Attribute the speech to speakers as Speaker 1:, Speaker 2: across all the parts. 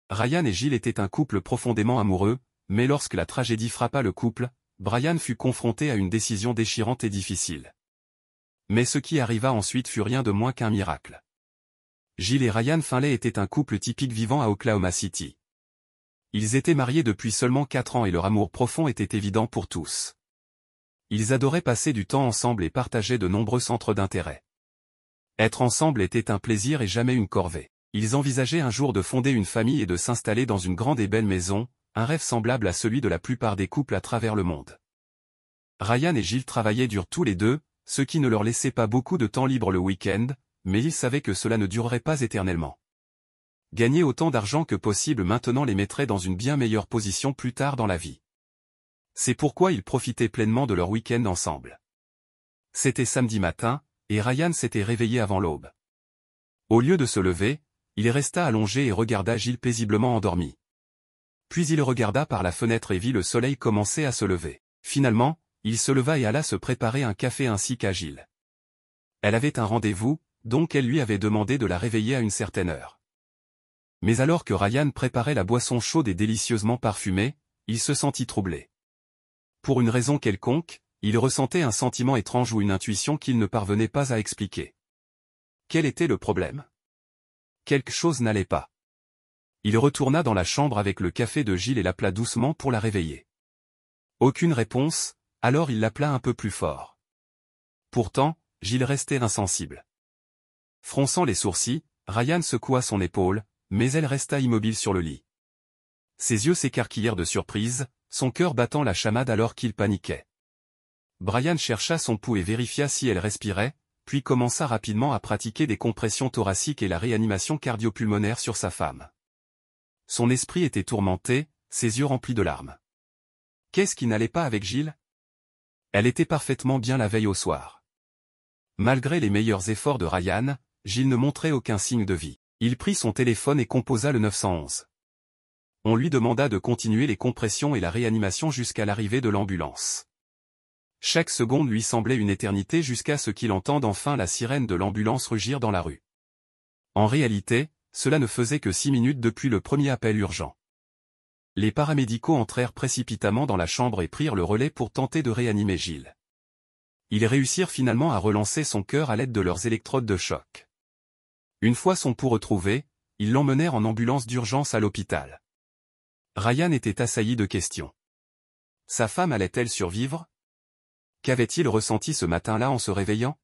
Speaker 1: Ryan et Gilles étaient un couple profondément amoureux, mais lorsque la tragédie frappa le couple, Brian fut confronté à une décision déchirante et difficile. Mais ce qui arriva ensuite fut rien de moins qu'un miracle. Gilles et Ryan Finlay étaient un couple typique vivant à Oklahoma City. Ils étaient mariés depuis seulement 4 ans et leur amour profond était évident pour tous. Ils adoraient passer du temps ensemble et partageaient de nombreux centres d'intérêt. Être ensemble était un plaisir et jamais une corvée. Ils envisageaient un jour de fonder une famille et de s'installer dans une grande et belle maison, un rêve semblable à celui de la plupart des couples à travers le monde. Ryan et Gilles travaillaient dur tous les deux, ce qui ne leur laissait pas beaucoup de temps libre le week-end, mais ils savaient que cela ne durerait pas éternellement. Gagner autant d'argent que possible maintenant les mettrait dans une bien meilleure position plus tard dans la vie. C'est pourquoi ils profitaient pleinement de leur week-end ensemble. C'était samedi matin, et Ryan s'était réveillé avant l'aube. Au lieu de se lever, il resta allongé et regarda Gilles paisiblement endormi. Puis il regarda par la fenêtre et vit le soleil commencer à se lever. Finalement, il se leva et alla se préparer un café ainsi qu'à Gilles. Elle avait un rendez-vous, donc elle lui avait demandé de la réveiller à une certaine heure. Mais alors que Ryan préparait la boisson chaude et délicieusement parfumée, il se sentit troublé. Pour une raison quelconque, il ressentait un sentiment étrange ou une intuition qu'il ne parvenait pas à expliquer. Quel était le problème? Quelque chose n'allait pas. Il retourna dans la chambre avec le café de Gilles et l'appela doucement pour la réveiller. Aucune réponse, alors il l'appela un peu plus fort. Pourtant, Gilles restait insensible. Fronçant les sourcils, Ryan secoua son épaule, mais elle resta immobile sur le lit. Ses yeux s'écarquillèrent de surprise, son cœur battant la chamade alors qu'il paniquait. Brian chercha son pouls et vérifia si elle respirait, puis commença rapidement à pratiquer des compressions thoraciques et la réanimation cardio-pulmonaire sur sa femme. Son esprit était tourmenté, ses yeux remplis de larmes. Qu'est-ce qui n'allait pas avec Gilles? Elle était parfaitement bien la veille au soir. Malgré les meilleurs efforts de Ryan, Gilles ne montrait aucun signe de vie. Il prit son téléphone et composa le 911. On lui demanda de continuer les compressions et la réanimation jusqu'à l'arrivée de l'ambulance. Chaque seconde lui semblait une éternité jusqu'à ce qu'il entende enfin la sirène de l'ambulance rugir dans la rue. En réalité, cela ne faisait que 6 minutes depuis le premier appel urgent. Les paramédicaux entrèrent précipitamment dans la chambre et prirent le relais pour tenter de réanimer Gilles. Ils réussirent finalement à relancer son cœur à l'aide de leurs électrodes de choc. Une fois son pouls retrouvé, ils l'emmenèrent en ambulance d'urgence à l'hôpital. Ryan était assailli de questions. Sa femme allait-elle survivre? Qu'avait-il ressenti ce matin-là en se réveillant?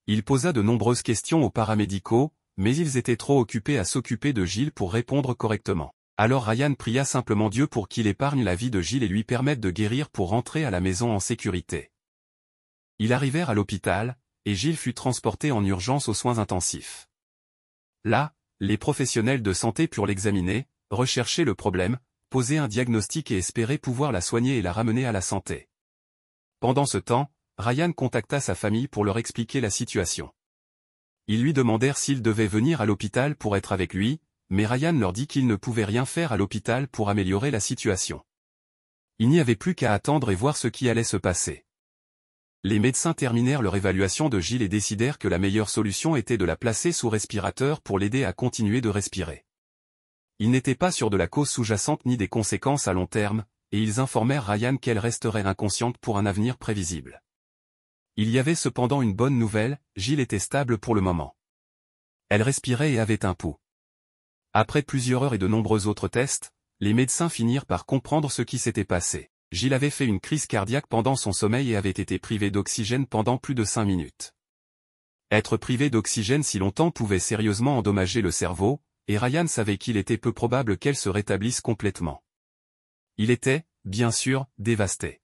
Speaker 1: Il posa de nombreuses questions aux paramédicaux, mais ils étaient trop occupés à s'occuper de Gilles pour répondre correctement. Alors Ryan pria simplement Dieu pour qu'il épargne la vie de Gilles et lui permette de guérir pour rentrer à la maison en sécurité. Ils arrivèrent à l'hôpital, et Gilles fut transporté en urgence aux soins intensifs. Là, les professionnels de santé purent l'examiner, rechercher le problème, poser un diagnostic et espérer pouvoir la soigner et la ramener à la santé. Pendant ce temps, Ryan contacta sa famille pour leur expliquer la situation. Ils lui demandèrent s'ils devaient venir à l'hôpital pour être avec lui, mais Ryan leur dit qu'il ne pouvait rien faire à l'hôpital pour améliorer la situation. Il n'y avait plus qu'à attendre et voir ce qui allait se passer. Les médecins terminèrent leur évaluation de Gilles et décidèrent que la meilleure solution était de la placer sous respirateur pour l'aider à continuer de respirer. Ils n'étaient pas sûrs de la cause sous-jacente ni des conséquences à long terme, et ils informèrent Ryan qu'elle resterait inconsciente pour un avenir prévisible. Il y avait cependant une bonne nouvelle, Gilles était stable pour le moment. Elle respirait et avait un pouls. Après plusieurs heures et de nombreux autres tests, les médecins finirent par comprendre ce qui s'était passé. Gilles avait fait une crise cardiaque pendant son sommeil et avait été privé d'oxygène pendant plus de 5 minutes. Être privé d'oxygène si longtemps pouvait sérieusement endommager le cerveau, et Ryan savait qu'il était peu probable qu'elle se rétablisse complètement. Il était, bien sûr, dévasté.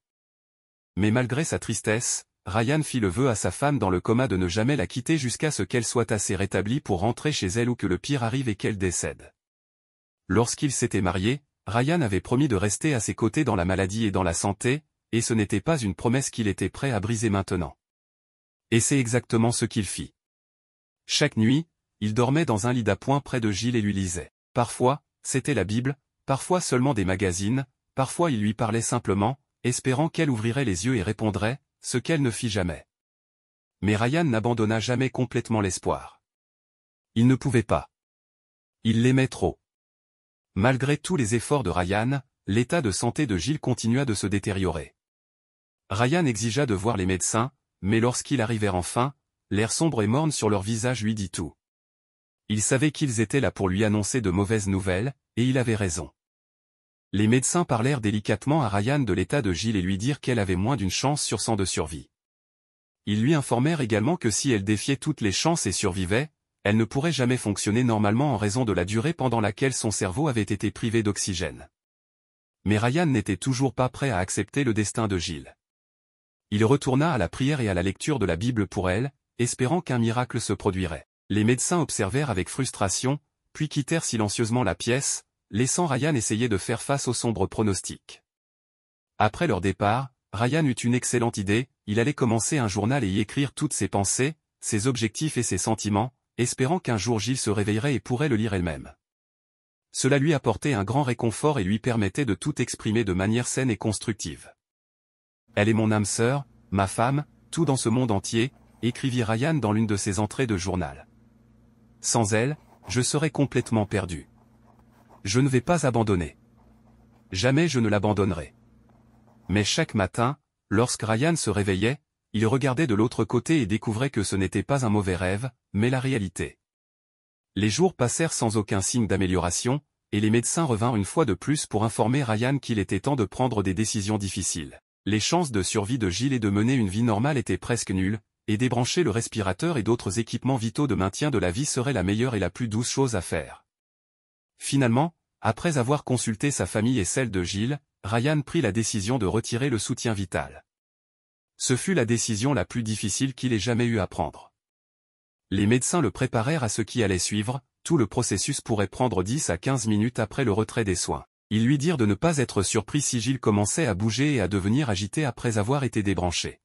Speaker 1: Mais malgré sa tristesse, Ryan fit le vœu à sa femme dans le coma de ne jamais la quitter jusqu'à ce qu'elle soit assez rétablie pour rentrer chez elle ou que le pire arrive et qu'elle décède. Lorsqu'ils s'étaient mariés, Ryan avait promis de rester à ses côtés dans la maladie et dans la santé, et ce n'était pas une promesse qu'il était prêt à briser maintenant. Et c'est exactement ce qu'il fit. Chaque nuit, il dormait dans un lit d'appoint près de Gilles et lui lisait. Parfois, c'était la Bible, parfois seulement des magazines, parfois il lui parlait simplement, espérant qu'elle ouvrirait les yeux et répondrait, ce qu'elle ne fit jamais. Mais Ryan n'abandonna jamais complètement l'espoir. Il ne pouvait pas. Il l'aimait trop. Malgré tous les efforts de Ryan, l'état de santé de Gilles continua de se détériorer. Ryan exigea de voir les médecins, mais lorsqu'ils arrivèrent enfin, l'air sombre et morne sur leur visage lui dit tout. Il savait qu'ils étaient là pour lui annoncer de mauvaises nouvelles, et il avait raison. Les médecins parlèrent délicatement à Ryan de l'état de Gilles et lui dirent qu'elle avait moins d'une chance sur 100 de survie. Ils lui informèrent également que si elle défiait toutes les chances et survivait, elle ne pourrait jamais fonctionner normalement en raison de la durée pendant laquelle son cerveau avait été privé d'oxygène. Mais Ryan n'était toujours pas prêt à accepter le destin de Gilles. Il retourna à la prière et à la lecture de la Bible pour elle, espérant qu'un miracle se produirait. Les médecins observèrent avec frustration, puis quittèrent silencieusement la pièce, laissant Ryan essayer de faire face aux sombres pronostics. Après leur départ, Ryan eut une excellente idée, il allait commencer un journal et y écrire toutes ses pensées, ses objectifs et ses sentiments, espérant qu'un jour Gilles se réveillerait et pourrait le lire elle-même. Cela lui apportait un grand réconfort et lui permettait de tout exprimer de manière saine et constructive. « Elle est mon âme sœur, ma femme, tout dans ce monde entier », écrivit Ryan dans l'une de ses entrées de journal. « Sans elle, je serais complètement perdu. Je ne vais pas abandonner. Jamais je ne l'abandonnerai. » Mais chaque matin, lorsque Ryan se réveillait, il regardait de l'autre côté et découvrait que ce n'était pas un mauvais rêve, mais la réalité. Les jours passèrent sans aucun signe d'amélioration, et les médecins revinrent une fois de plus pour informer Ryan qu'il était temps de prendre des décisions difficiles. Les chances de survie de Gilles et de mener une vie normale étaient presque nulles, et débrancher le respirateur et d'autres équipements vitaux de maintien de la vie serait la meilleure et la plus douce chose à faire. Finalement, après avoir consulté sa famille et celle de Gilles, Ryan prit la décision de retirer le soutien vital. Ce fut la décision la plus difficile qu'il ait jamais eu à prendre. Les médecins le préparèrent à ce qui allait suivre, tout le processus pourrait prendre 10 à 15 minutes après le retrait des soins. Ils lui dirent de ne pas être surpris si Gilles commençait à bouger et à devenir agité après avoir été débranché.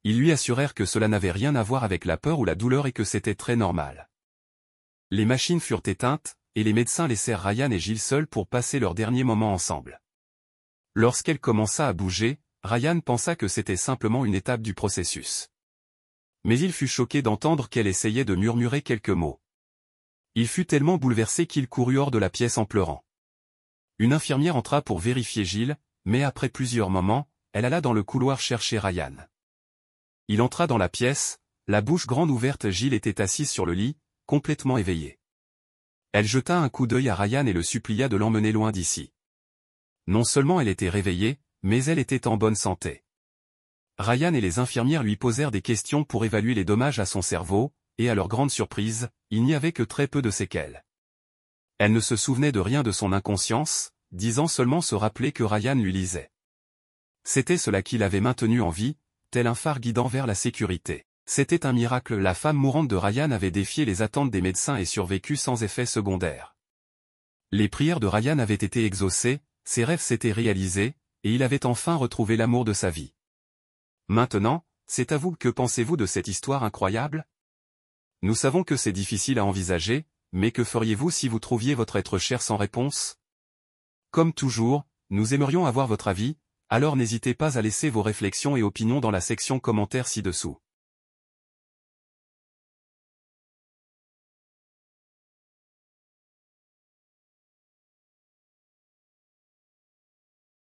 Speaker 1: Ils lui assurèrent que cela n'avait rien à voir avec la peur ou la douleur et que c'était très normal. Les machines furent éteintes, et les médecins laissèrent Ryan et Gilles seuls pour passer leurs derniers moments ensemble. Lorsqu'elle commença à bouger, Ryan pensa que c'était simplement une étape du processus. Mais il fut choqué d'entendre qu'elle essayait de murmurer quelques mots. Il fut tellement bouleversé qu'il courut hors de la pièce en pleurant. Une infirmière entra pour vérifier Gilles, mais après plusieurs moments, elle alla dans le couloir chercher Ryan. Il entra dans la pièce, la bouche grande ouverte. Gilles était assis sur le lit, complètement éveillé. Elle jeta un coup d'œil à Ryan et le supplia de l'emmener loin d'ici. Non seulement elle était réveillée, mais elle était en bonne santé. Ryan et les infirmières lui posèrent des questions pour évaluer les dommages à son cerveau, et à leur grande surprise, il n'y avait que très peu de séquelles. Elle ne se souvenait de rien de son inconscience, disant seulement se rappeler que Ryan lui lisait. C'était cela qui l'avait maintenu en vie, tel un phare guidant vers la sécurité. C'était un miracle. La femme mourante de Ryan avait défié les attentes des médecins et survécu sans effet secondaire. Les prières de Ryan avaient été exaucées, ses rêves s'étaient réalisés, et il avait enfin retrouvé l'amour de sa vie. Maintenant, c'est à vous. Que pensez-vous de cette histoire incroyable? Nous savons que c'est difficile à envisager, mais que feriez-vous si vous trouviez votre être cher sans réponse? Comme toujours, nous aimerions avoir votre avis, alors n'hésitez pas à laisser vos réflexions et opinions dans la section commentaires ci-dessous.